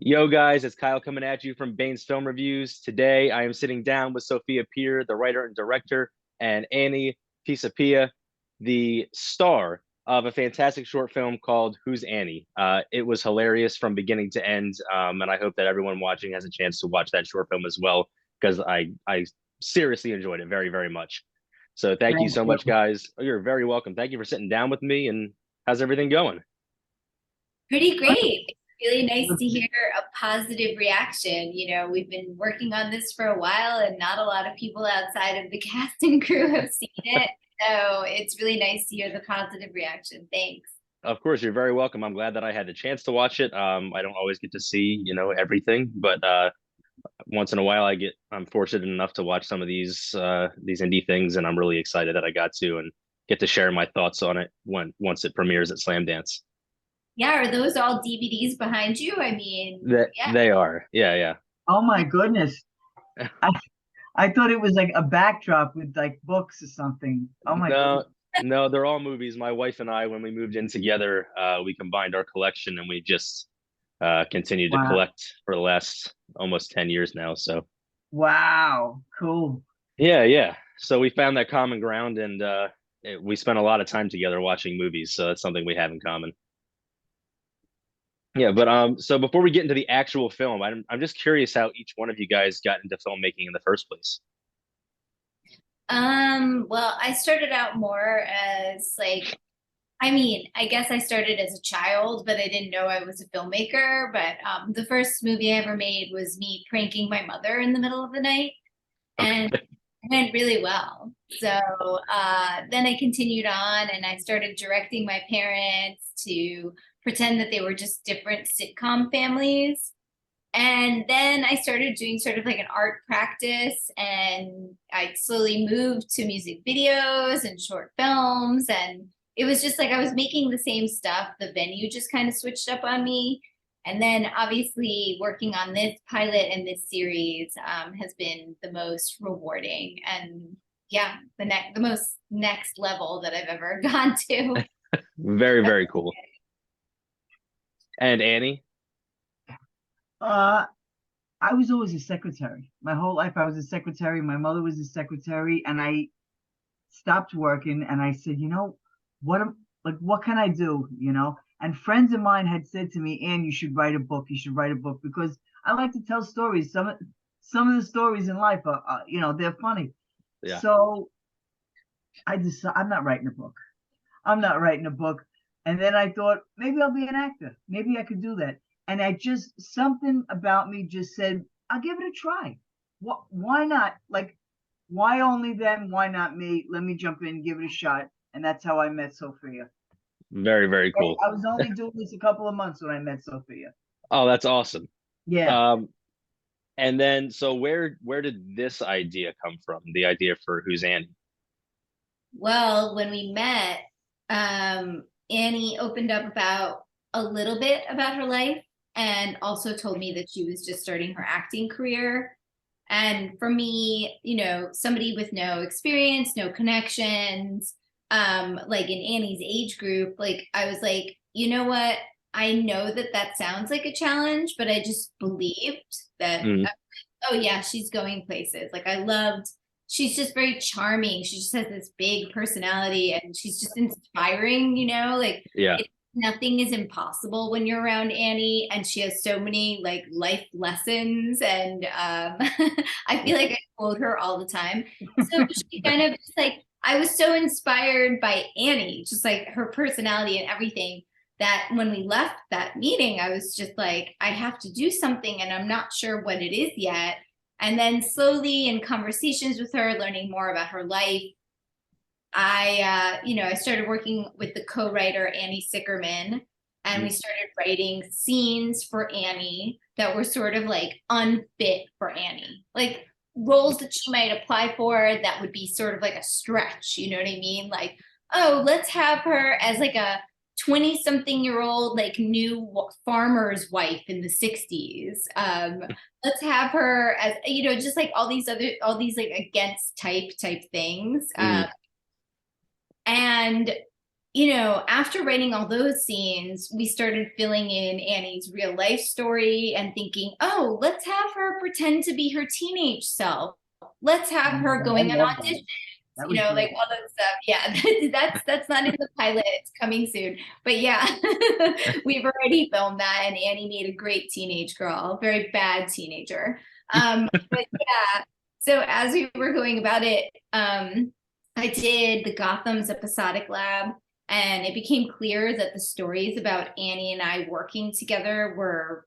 Yo, guys, it's Kyle coming at you from Bane's Film Reviews. Today, I am sitting down with Sophia Peer, the writer and director, and Annie Pisapia, the star of a fantastic short film called Who's Annie? It was hilarious from beginning to end, and I hope that everyone watching has a chance to watch that short film as well, because I seriously enjoyed it very, very much. So thank you Thank so you. much, guys. You're very welcome. Thank you for sitting down with me, and how's everything going? Pretty great. It's really nice to hear a positive reaction. We've been working on this for a while and not a lot of people outside of the cast and crew have seen it. So it's really nice to hear the positive reaction. Thanks. Of course, you're very welcome. I'm glad that I had the chance to watch it. I don't always get to see, everything, but once in a while I'm fortunate enough to watch some of these indie things, and I'm really excited that I got to and get to share my thoughts on it once it premieres at Slamdance. Yeah, are those all DVDs behind you? I mean, That yeah. they are. Yeah, yeah. Oh my goodness. I I thought it was like a backdrop with like books or something. Oh my No, goodness. no, they're all movies. My wife and I, when we moved in together, we combined our collection and we just continued to Wow. collect for the last almost 10 years now. So Wow. Cool. yeah, yeah. So we found that common ground, and we spent a lot of time together watching movies. So that's something we have in common. Yeah, but so before we get into the actual film, I'm just curious how each one of you guys got into filmmaking in the first place. Well, I started out more as like, I mean, I guess I started as a child, but I didn't know I was a filmmaker. But the first movie I ever made was me pranking my mother in the middle of the night, and Okay. it went really well. So then I continued on and I started directing my parents to pretend that they were just different sitcom families. And then I started doing sort of like an art practice, and I slowly moved to music videos and short films. And it was just like I was making the same stuff. The venue just kind of switched up on me. And then obviously working on this pilot and this series has been the most rewarding and yeah, the most next level that I've ever gone to. Very, very cool. And Annie? Uh I was always a secretary. My whole life I was a secretary. My mother was a secretary and I stopped working and I said, what can I do, And friends of mine had said to me, Anne, you should write a book. You should write a book because I like to tell stories. Some of the stories in life are they're funny. Yeah. So I decided I'm not writing a book. I'm not writing a book. And then I thought maybe I'll be an actor. Maybe I could do that. And I just something about me just said, I'll give it a try. Why not? Like, why only them? Why not me? Let me jump in, give it a shot. And that's how I met Sophia. Very, very cool. I was only doing this a couple of months when I met Sophia. Oh, that's awesome. Yeah. Um, and then so where did this idea come from? The idea for Who's Annie? Well, when we met, Annie opened up about a little bit about her life and also told me that she was just starting her acting career. And for me, somebody with no experience, no connections, like in Annie's age group, like I was like, you know what? I know that that sounds like a challenge, but I just believed that, Mm, oh yeah, she's going places. Like I loved, she's just very charming. She just has this big personality and she's just inspiring, like yeah. it, nothing is impossible when you're around Annie, and she has so many like life lessons, and I feel like I quote her all the time. So she kind of just like, I was so inspired by Annie, just like her personality and everything, that when we left that meeting, I was just like, I have to do something and I'm not sure what it is yet. And then slowly in conversations with her, learning more about her life, I started working with the co-writer Annie Sicherman, and we Mm, started writing scenes for Annie that were sort of like unfit for Annie, like roles that she might apply for that would be sort of like a stretch. You know what I mean? Like, oh, let's have her as like a 20-something-year-old like new farmer's wife in the 60s. Let's have her as just like all these like against type things. mm, And you know, after writing all those scenes, we started filling in Annie's real life story and thinking, oh, let's have her pretend to be her teenage self. Let's have her I going on love that. auditions, That you was know, like great. all that stuff. Yeah, that's not in the pilot. It's coming soon. But yeah, we've already filmed that, and Annie made a great teenage girl, very bad teenager. But yeah, so as we were going about it, I did the Gotham's episodic lab, and it became clear that the stories about Annie and I working together were,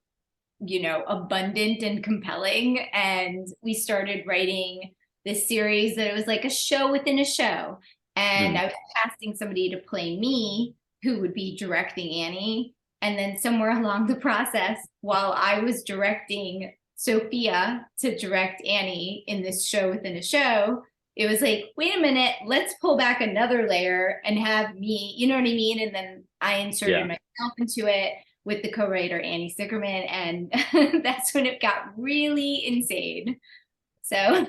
you know, abundant and compelling. And we started writing this series that it was like a show within a show. And Mm, I was casting somebody to play me who would be directing Annie. And then somewhere along the process, while I was directing Sophia to direct Annie in this show within a show, it was like, wait a minute, let's pull back another layer and have me, you know what I mean? And then I inserted yeah. myself into it with the co-writer Annie Sicherman, and that's when it got really insane. So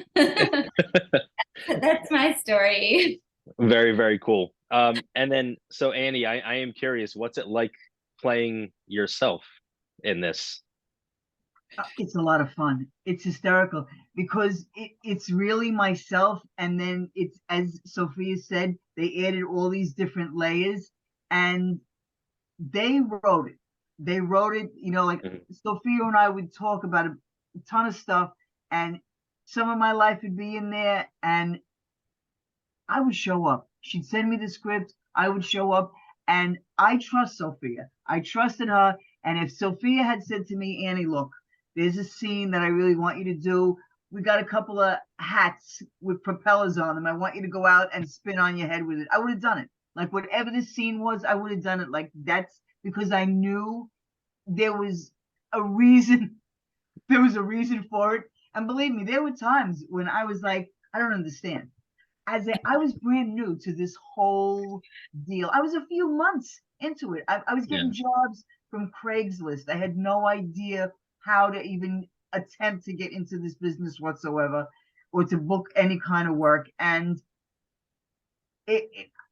that's my story. Very, very cool. And then, so Annie, I am curious, what's it like playing yourself in this? It's a lot of fun. It's hysterical because it's really myself. And then it's, as Sophia said, they added all these different layers and they wrote it. They wrote it, you know, like Mhm. Sophia and I would talk about a ton of stuff, and some of my life would be in there, and I would show up. She'd send me the script, I would show up, and I trust Sophia. I trusted her. And if Sophia had said to me, Annie, look, there's a scene that I really want you to do. We got a couple of hats with propellers on them. I want you to go out and spin on your head with it. I would have done it. Like whatever the scene was, I would have done it. Like that's because I knew there was a reason. There was a reason for it. And believe me, there were times when I was like, I don't understand. I was brand new to this whole deal. I was a few months into it. I was Yeah. getting jobs from Craigslist. I had no idea how to even attempt to get into this business whatsoever, or to book any kind of work. And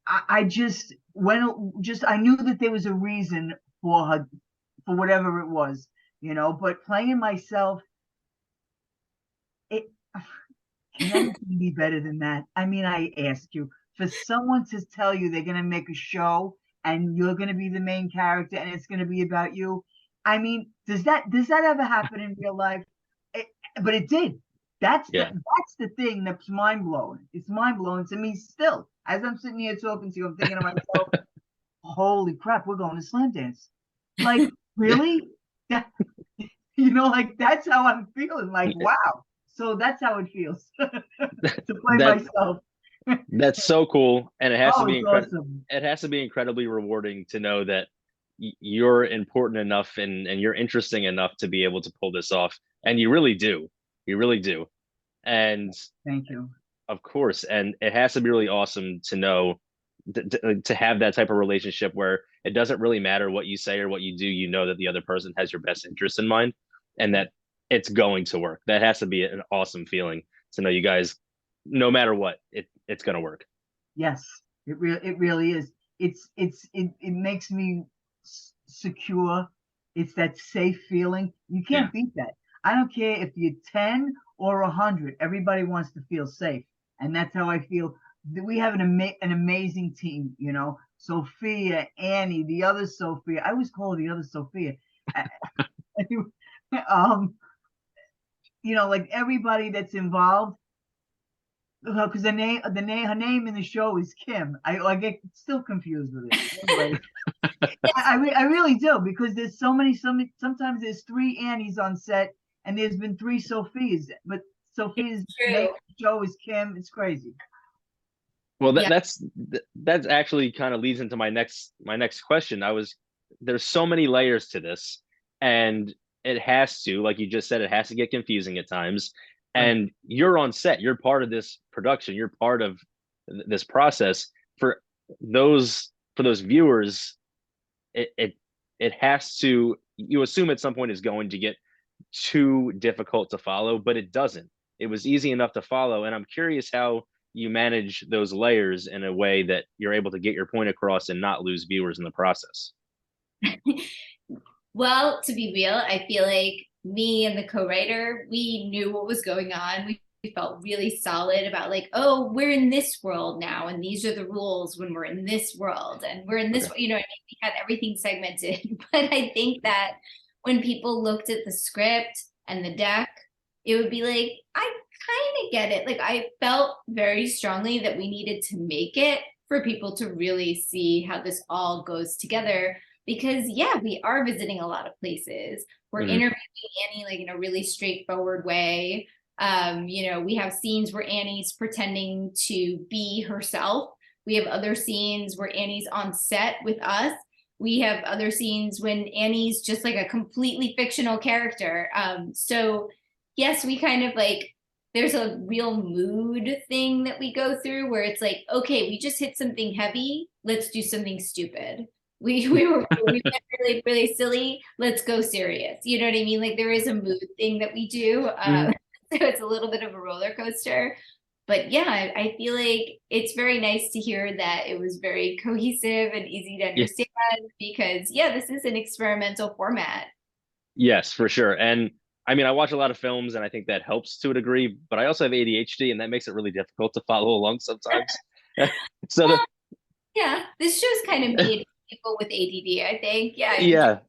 I just I knew that there was a reason for her, for whatever it was, you know. But playing myself, it can anything be better than that? I mean, I ask you, for someone to tell you they're going to make a show and you're going to be the main character and it's going to be about you. I mean, does that ever happen in real life? It, but it did. Yeah. That's the thing that's mind blowing. It's mind blowing to me still. As I'm sitting here talking to you, I'm thinking to myself, "Holy crap, we're going to Slamdance!" Like, really? That, like that's how I'm feeling. Like, wow. So that's how it feels to play That myself. that's so cool, and Oh, it's awesome. it has to be incredibly rewarding to know that you're important enough and you're interesting enough to be able to pull this off, and you really do. You really do. And Thank you. of course, and it has to be really awesome to know to have that type of relationship where it doesn't really matter what you say or what you do, you know that the other person has your best interest in mind and that it's going to work. That has to be an awesome feeling to know you guys, no matter what, it's going to work. Yes, it really is. It makes me secure. It's that safe feeling. You Yeah. can't beat that. I don't care if you're 10 or 100. Everybody wants to feel safe, and that's how I feel. We have an amazing team. Sophia, Annie, the other Sophia. I always call her the other Sophia. um, like everybody that's involved, because her name in the show is Kim. I get still confused with it. Anyway, I really do, because there's sometimes there's three Annies on set, and there's been three Sophias, but Sophia's name True. in the show is Kim. It's crazy. Well, Yeah. that's actually kind of leads into my next question. There's so many layers to this, and it has to, like you just said, it has to get confusing at times. Right. And you're on set, you're part of this production, you're part of this process. For those viewers, it has to, you assume at some point is going to get too difficult to follow, but it doesn't. It was easy enough to follow, and I'm curious how you manage those layers in a way that you're able to get your point across and not lose viewers in the process? Well, to be real, I feel like me and the co-writer, we knew what was going on. We felt really solid about like, oh, we're in this world now, and these are the rules when we're in this world, and we're in this, Okay. you know what I mean? We had everything segmented. But I think that when people looked at the script and the deck, it would be like, I kind of get it. Like I felt very strongly that we needed to make it for people to really see how this all goes together. Because yeah, we are visiting a lot of places. We're Hmm. interviewing Annie like in a really straightforward way. You know, we have scenes where Annie's pretending to be herself. We have other scenes where Annie's on set with us. We have other scenes when Annie's just like a completely fictional character. So yes, we kind of like, there's a real mood thing that we go through where it's like, okay, we just hit something heavy. Let's do something stupid. We went really, really silly. Let's go serious. You know what I mean? Like there is a mood thing that we do. Hmm. So it's a little bit of a roller coaster. But yeah, I feel like it's very nice to hear that it was very cohesive and easy to Yeah. understand because yeah, this is an experimental format. Yes, for sure. And I mean, I watch a lot of films and I think that helps to a degree, but I also have ADHD and that makes it really difficult to follow along sometimes. So Well, yeah, this show's kind of made people with ADD, I think. Yeah, I think yeah,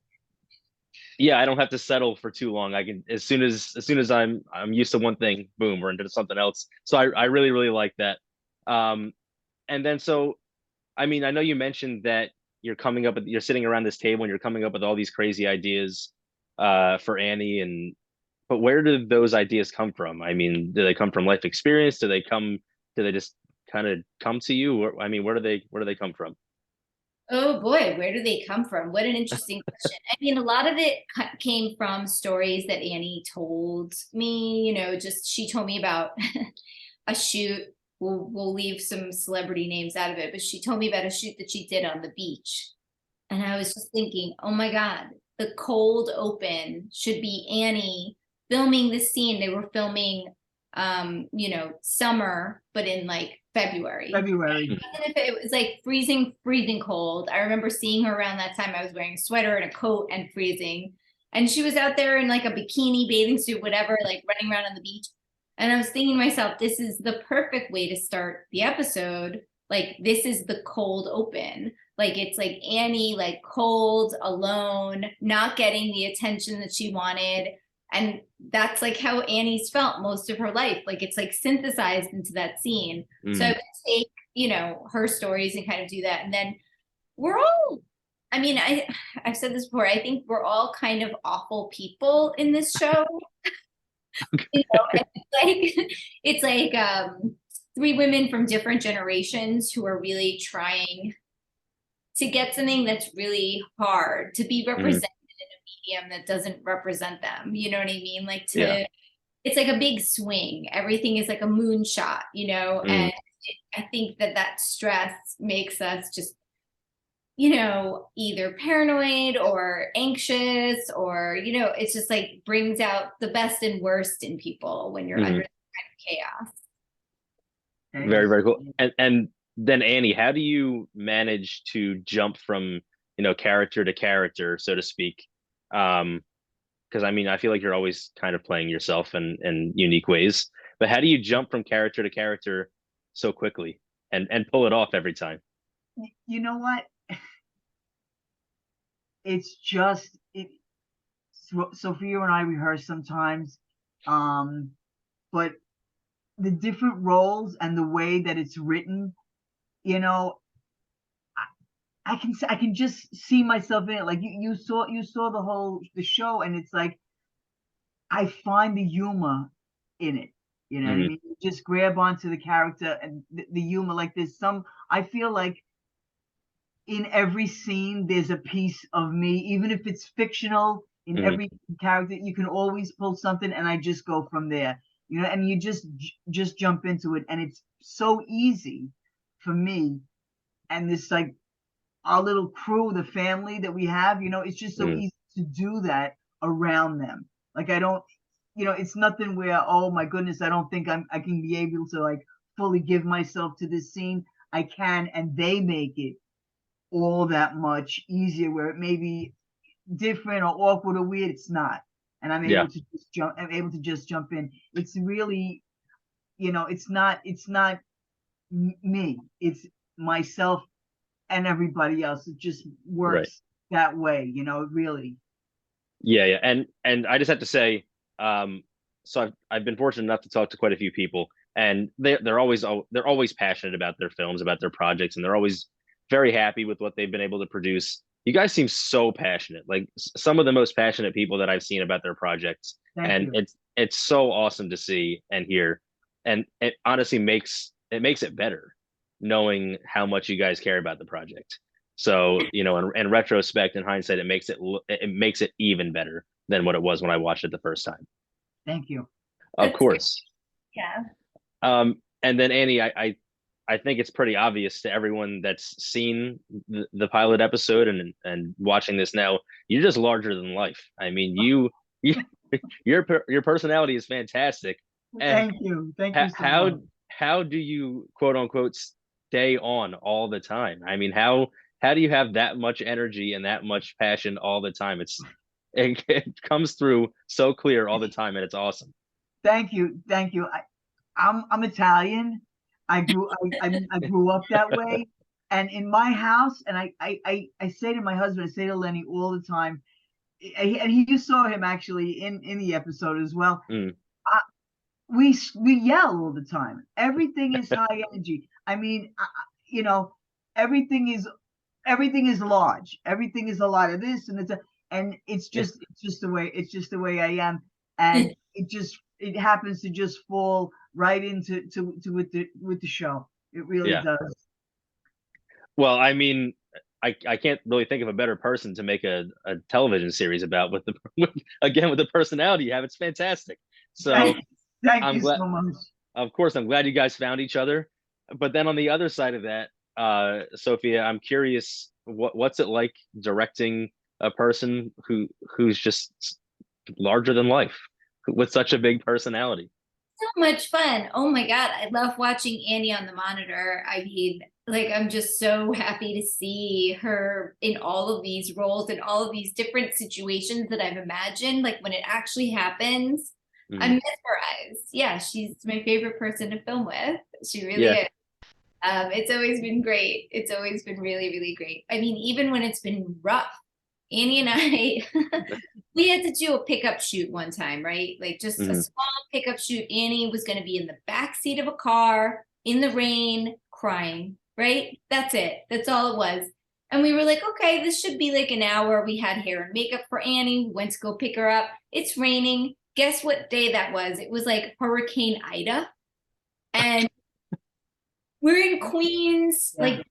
yeah, I don't have to settle for too long. I can as soon as I'm used to one thing, boom, we're into something else. So I really really like that. Um, and then so I mean, I know you mentioned that you're sitting around this table and you're coming up with all these crazy ideas for Annie, and but where do those ideas come from? I mean, do they come from life experience? Do they just kind of come to you? Or, I mean, where do they come from? oh boy, where do they come from? What an interesting question. I mean, a lot of it came from stories that Annie told me, you know, just she told me about a shoot. We'll leave some celebrity names out of it, but she told me about a shoot that she did on the beach. And I was just thinking, oh my God, the cold open should be Annie filming this scene. They were filming, you know, summer, but in like February. February. Even if it was like freezing, freezing cold. I remember seeing her around that time. I was wearing a sweater and a coat and freezing. And she was out there in like a bikini, bathing suit, whatever, like running around on the beach. And I was thinking to myself, this is the perfect way to start the episode. Like, this is the cold open. Like, it's like Annie, like cold, alone, not getting the attention that she wanted. And that's like how Annie's felt most of her life. Like, it's like synthesized into that scene. So I Mm, would take, you know, her stories and kind of do that. And then we're all, I mean, I've said this before, I think we're all kind of awful people in this show. You know, and it's like three women from different generations who are really trying to get something that's really hard to be mm, represented in a medium that doesn't represent them. You know what I mean? Like yeah. to, it's like a big swing. Everything is like a moonshot, you know? Mm, And I think that that stress makes us just, you know, either paranoid or anxious or, you know, it's just like brings out the best and worst in people when you're under mm. that kind of chaos. Very, very cool. And then Annie, how do you manage to jump from, character to character, so to speak? Because I mean, I feel like you're always kind of playing yourself in unique ways. But how do you jump from character to character so quickly and pull it off every time? You know what? It's just it. Sophia and I rehearse sometimes, but the different roles and the way that it's written, you know, I can just see myself in it. Like you saw the show, and it's like I find the humor in it. You know what I Mm, mean? You just grab onto the character and the humor. Like there's some. I feel like in every scene there's a piece of me, even if it's fictional. In mm, every character, you can always pull something, and I just go from there. You know, and you just jump into it, and it's so easy for me. And this like our little crew, the family that we have, it's just so mm, easy to do that around them. Like I don't, it's nothing where, oh my goodness, I don't think I can be able to like fully give myself to this scene, I can, and they make it all that much easier. Where it may be different or awkward or weird, it's not, and I'm Yeah. able to just jump. I'm able to just jump in. It's really, it's not. It's not me. It's myself and everybody else. It just Right. works that way. Really. Yeah, yeah, and I just have to say, so I've been fortunate enough to talk to quite a few people, and they're always passionate about their films, about their projects, and they're always very happy with what they've been able to produce. You guys seem so passionate, like some of the most passionate people that I've seen about their projects, Thank and you. it's so awesome to see and hear, and it honestly makes it better knowing how much you guys care about the project. So, in retrospect, in hindsight, it makes it even better than what it was when I watched it the first time. Thank you. Of That's great. course. Yeah. And then Annie, I think it's pretty obvious to everyone that's seen the pilot episode and watching this now, you're just larger than life. I mean, you your personality is fantastic. And Thank you. Thank you so much. how do you quote unquote stay on all the time? I mean, how do you have that much energy and that much passion all the time? It comes through so clear all the time, and it's awesome. Thank you. Thank you. I'm Italian. I grew up that way, and in my house, and I say to my husband, I say to Lenny all the time, and you saw him actually in the episode as well. Mm. We yell all the time. Everything is high energy. I mean, everything is large. Everything is a lot of this, and it's just the way I am, and it happens to just fall right into with the show. It really Yeah. does. Well, I mean, I can't really think of a better person to make a television series about again with the personality you have. It's fantastic. So Thank I'm you glad, so much. of course, I'm glad you guys found each other. But then on the other side of that, Sophia, I'm curious, what's it like directing a person who's just larger than life with such a big personality? So much fun. Oh my God. I love watching Annie on the monitor. I mean, like, I'm just so happy to see her in all of these roles and all of these different situations that I've imagined. Like, when it actually happens, I'm Mhm. mesmerized. Yeah, she's my favorite person to film with. She really Yeah. is. It's always been great. It's always been really, really great. I mean, even when it's been rough, Annie and I, we had to do a pickup shoot one time, right? Like, just a Mhm. small pickup shoot. Annie was going to be in the back seat of a car in the rain, crying, right? That's it. That's all it was. And we were like, okay, this should be like an hour. We had hair and makeup for Annie. We went to go pick her up. It's raining. Guess what day that was? It was like Hurricane Ida. And we're in Queens, Yeah. like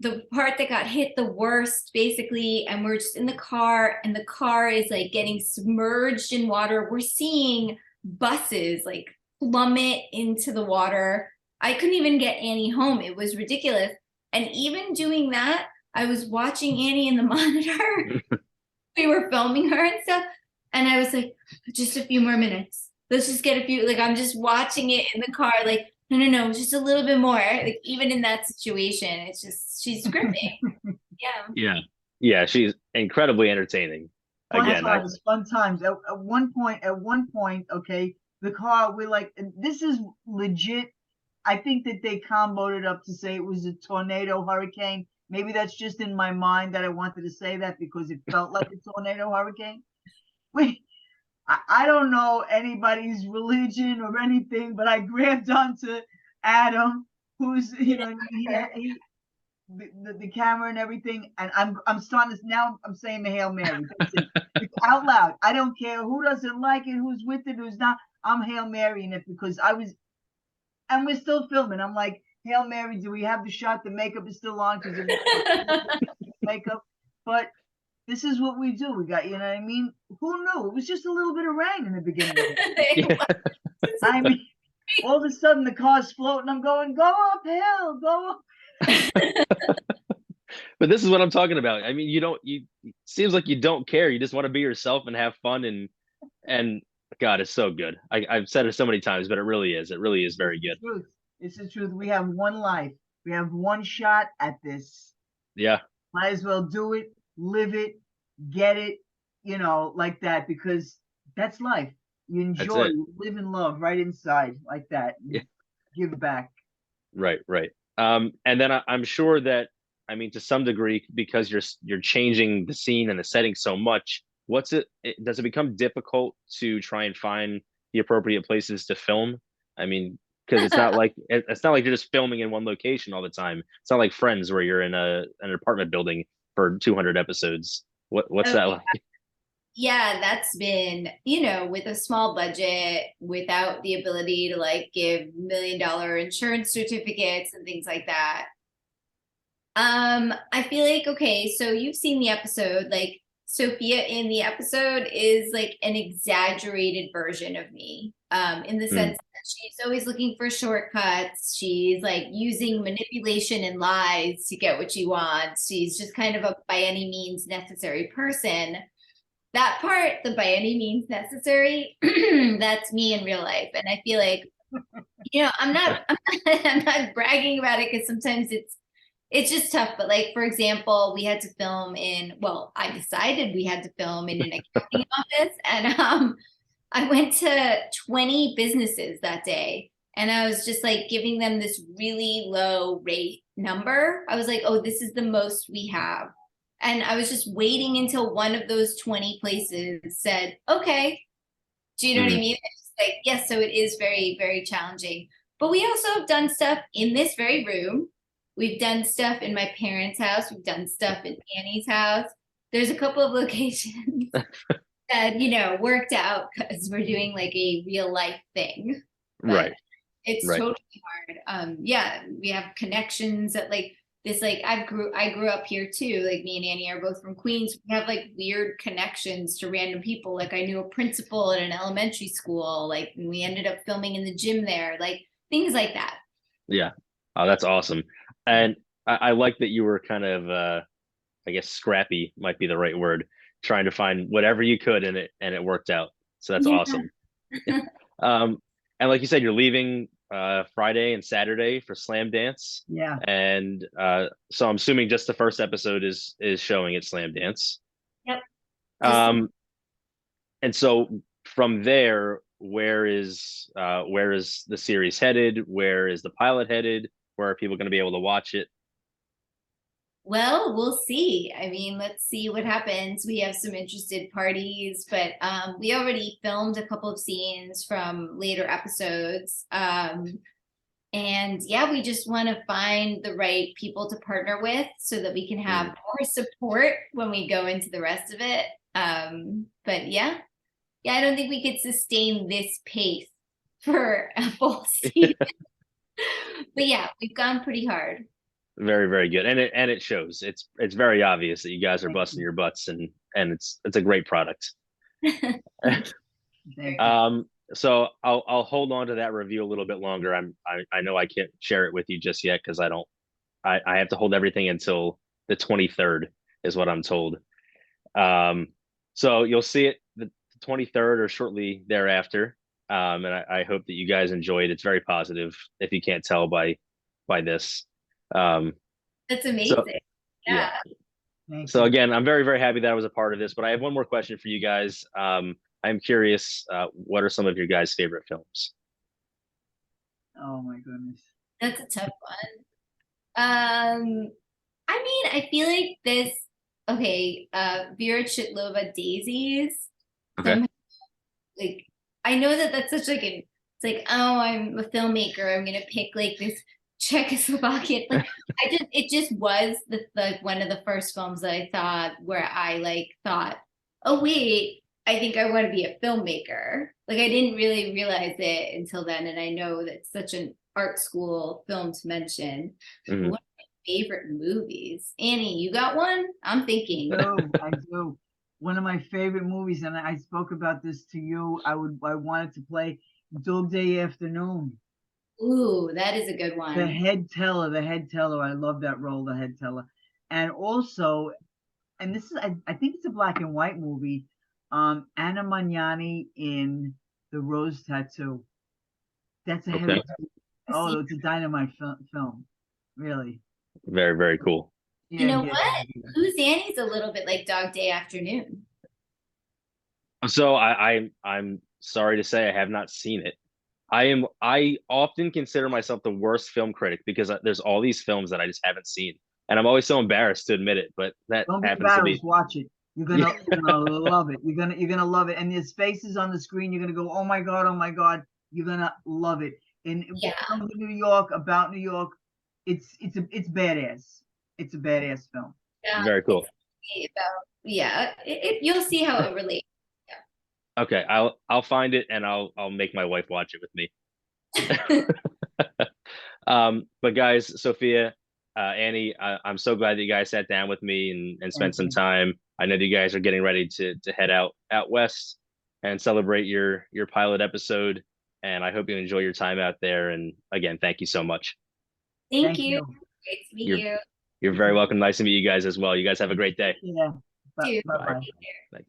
the part that got hit the worst, basically. And we're just in the car, and the car is like getting submerged in water. We're seeing buses like plummet into the water. I couldn't even get Annie home. It was ridiculous. And even doing that, I was watching Annie in the monitor. We were filming her and stuff. And I was like, just a few more minutes. Let's just get a few, like, I'm just watching it in the car, like, no, just a little bit more. Like, even in that situation, it's just, she's gripping. Yeah. Yeah. Yeah, she's incredibly entertaining. Fun Again, times, fun times. At one point, okay, the car, we're like, this is legit. I think that they comboed it up to say it was a tornado hurricane. Maybe that's just in my mind that I wanted to say that because it felt like a tornado hurricane. I don't know anybody's religion or anything, but I grabbed onto Adam, who's the camera and everything, and I'm starting to now. I'm saying the Hail Mary. It's out loud. I don't care who doesn't like it, who's with it, who's not. I'm Hail Marying it because and we're still filming. I'm like, Hail Mary, do we have the shot? The makeup is still on because makeup, but this is what we do. We got, you know what I mean? Who knew? It was just a little bit of rain in the beginning. yeah. I mean, all of a sudden the car's floating. I'm going, go uphill, go up. But this is what I'm talking about. I mean, it seems like you don't care. You just want to be yourself and have fun and God, it's so good. I've said it so many times, but it really is. It really is very It's the good. truth. It's the truth. We have one life. We have one shot at this. Yeah, Might as well do it, live it, get it, like that, because that's life. You that's enjoy, it. you live in love right inside, like that. Yeah, You give back. right, right. And then I'm sure that, I mean, to some degree, because you're changing the scene and the setting so much, does it become difficult to try and find the appropriate places to film? I mean, because it's not like you're just filming in one location all the time. It's not like Friends where you're in an apartment building for 200 episodes. What's Oh, that like? yeah, that's been, with a small budget, without the ability to like give $1 million insurance certificates and things like that. I feel like, okay, so you've seen the episode, like Sophia in the episode is like an exaggerated version of me, in the Mm, sense that she's always looking for shortcuts. She's like using manipulation and lies to get what she wants. She's just kind of a by any means necessary person. That part, the by any means necessary, that's me in real life. And I feel like, I'm not bragging about it because sometimes it's just tough. But like, for example, we had to film well, I decided we had to film in an accounting office. And I went to 20 businesses that day. And I was just like giving them this really low rate number. I was like, oh, this is the most we have. And I was just waiting until one of those 20 places said, okay. Do you know what I mm, mean? It's like, yes, so it is very, very challenging. But we also have done stuff in this very room. We've done stuff in my parents' house. We've done stuff in Annie's house. There's a couple of locations that, worked out because we're doing like a real life thing. But right, it's right. totally hard. Yeah, we have connections that like this, like I grew up here too. Like me and Annie are both from Queens. We have like weird connections to random people. Like I knew a principal at an elementary school. Like we ended up filming in the gym there. Like things like that. Yeah. Oh, that's awesome. And I like that you were kind of I guess scrappy might be the right word, trying to find whatever you could in it and it worked out. So that's Yeah. awesome. Um, and like you said, you're leaving Friday and Saturday for Slamdance. Yeah. And so I'm assuming just the first episode is showing at Slamdance. Yep. Just Um, and so from there, where is the series headed? Where is the pilot headed? Where are people going to be able to watch it? Well, we'll see. I mean, let's see what happens. We have some interested parties, but we already filmed a couple of scenes from later episodes. And yeah, we just want to find the right people to partner with so that we can have Mm. more support when we go into the rest of it. But yeah, I don't think we could sustain this pace for a full season. But yeah, we've gone pretty hard. Very, very good, and it shows. It's very obvious that you guys are Thank busting you. your butts, and it's a great product. Thank you. So I'll hold on to that review a little bit longer. I know I can't share it with you just yet because I have to hold everything until the 23rd is what I'm told. Um, so you'll see it the 23rd or shortly thereafter. And I hope that you guys enjoy it. It's very positive if you can't tell by this. Um, That's so amazing. yeah. Yeah. Thank So you. again, I'm very, very happy that I was a part of this, but I have one more question for you guys. I'm curious, what are some of your guys' favorite films? Oh my goodness. That's a tough one. I mean, I feel like this, okay, Vera Chitlova Daisies, Okay. some like I know that that's such like it's like, oh, I'm a filmmaker, I'm gonna pick like this Czechoslovakian, like it just was the like one of the first films that I thought where I like thought, oh wait, I think I want to be a filmmaker. Like I didn't really realize it until then, and I know that's such an art school film to mention. Mhm. One of my favorite movies. Annie, you got one? I'm thinking. I do. One of my favorite movies, and I spoke about this to you. I wanted to play Dog Day Afternoon. Ooh, that is a good The one. head teller. I love that role, the head teller. And also, and this is I think it's a black and white movie. Anna Magnani in the rose tattoo. That's a Okay. heavy. Oh, it's a dynamite film. Really. Very, very cool. You know Yeah. what? Who's Annie's a little bit like Dog Day Afternoon. So I'm sorry to say I have not seen it. I often consider myself the worst film critic because there's all these films that I just haven't seen, and I'm always so embarrassed to admit it. But that Don't be happens to be. embarrassed. Watch it. You're gonna love it. You're gonna love it. And there's faces on the screen. You're gonna go, oh my god, oh my god. You're gonna love it. And Yeah. from New York, about New York, it's badass. It's a badass film. Yeah. Very cool. Yeah, you'll see how it relates. Okay, I'll find it and I'll make my wife watch it with me. But guys, Sophia, Annie, I'm so glad that you guys sat down with me and spent some time. I know that you guys are getting ready to head out west and celebrate your pilot episode. And I hope you enjoy your time out there. And again, thank you so much. Thank you. Great to meet you. You're very welcome. Nice to meet you guys as well. You guys have a great day. Yeah. Too. Bye-bye. Bye.